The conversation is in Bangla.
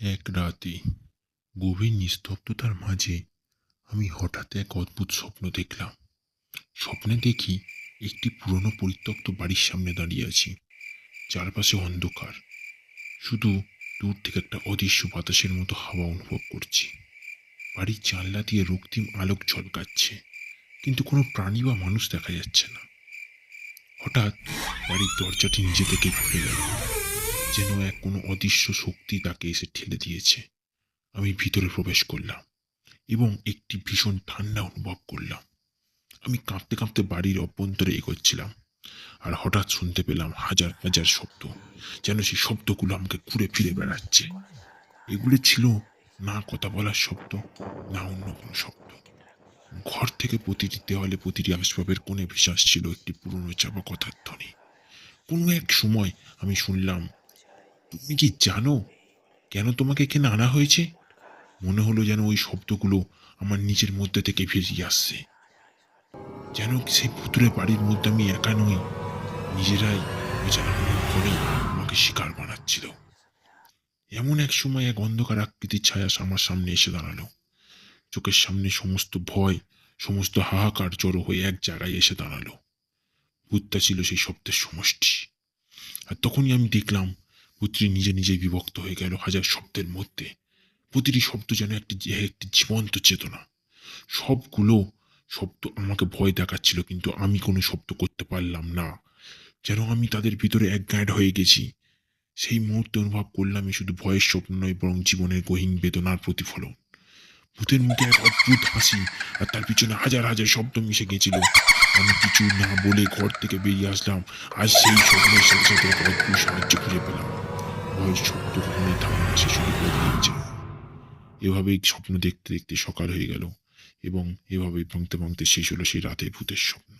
এক রাতে গভীর নিস্তব্ধতার মাঝে আমি হঠাৎ এক অদ্ভুত স্বপ্ন দেখলাম। স্বপ্নে দেখি একটি পুরনো পরিত্যক্ত বাড়ির সামনে দাঁড়িয়ে আছি। চারপাশে অন্ধকার, শুধু দূর থেকে একটা অদৃশ্য বাতাসের মতো হাওয়া অনুভব করছি। বাড়ির জানলা দিয়ে রক্তিম আলোক ঝলকাচ্ছে, কিন্তু কোনো প্রাণী বা মানুষ দেখা যাচ্ছে না। হঠাৎ বাড়ির দরজাটি নিজে থেকে খুলে গেল, যেন এক কোনো অদৃশ্য শক্তি তাকে এসে ঠেলে দিয়েছে। আমি ভিতরে প্রবেশ করলাম এবং একটি ভীষণ ঠান্ডা অনুভব করলাম। আমি কাঁপতে কাঁপতে বাড়ির অভ্যন্তরে এগোচ্ছিলাম, আর হঠাৎ শুনতে পেলাম হাজার হাজার শব্দ, যেন সেই শব্দগুলো আমাকে ঘুরে ফিরে বেড়াচ্ছে। এগুলি ছিল না কথা বলার শব্দ, না অন্য কোনো শব্দ। ঘর থেকে প্রতিটি দেওয়ালে, প্রতিটি আসবাবের কোণে ভেসে আসছিল একটি পুরনো চাপা কথার ধ্বনি। কোনো এক সময় আমি শুনলাম, তুমি কি জানো কেন তোমাকে এখানে আনা হয়েছে? মনে হলো যেন ওই শব্দগুলো আমার নিজের মধ্যে থেকে বেরিয়ে আসছে, যেন সেই ভুতুরে বাড়ির মধ্যে আমি একা নই, নিজেরাই অজানা কোনো ভয়ে আমাকে শিকার বানাচ্ছিল। এমন এক সময় এক অন্ধকার আকৃতির ছায়া আমার সামনে এসে দাঁড়ালো। চোখের সামনে সমস্ত ভয়, সমস্ত হাহাকার জড়ো হয়ে এক জায়গায় এসে দাঁড়ালো। ভূতটা ছিল সেই শব্দের সমষ্টি। আর তখনই আমি দেখলাম ভূতটি নিজে নিজেই বিভক্ত হয়ে গেল হাজার শব্দের মধ্যে। প্রতিটি শব্দ যেন একটি জীবন্ত চেতনা। সবগুলো শব্দ আমাকে ভয় দেখাচ্ছিল, কিন্তু আমি কোনো শব্দ করতে পারলাম না। যেন আমি তাদের ভিতরে একগাঁট হয়ে গেছি। সেই মুহূর্তে অনুভব করলাম এ শুধু ভয়ের স্বপ্ন নয়, বরং জীবনের গহীন বেদনার প্রতিফলন। ভূতের মুখে এক অদ্ভুত হাসি, আর তার পিছনে হাজার হাজার শব্দ মিশে গেছিল। আমি কিছু না বলে ঘর থেকে বেরিয়ে আসলাম, আর সেই স্বপ্নের সাথে সাথে এক অদ্ভুত সাহায্য খুঁজে পেলাম। ভয়ের শব্দ কখনোই থামে না, সে শুধু বদলেই যায়। এভাবেই স্বপ্ন দেখতে দেখতে সকাল হয়ে গেল, এবং এভাবেই ভাঙতে ভাঙতে শেষ হলো সেই রাতে ভূতের স্বপ্ন।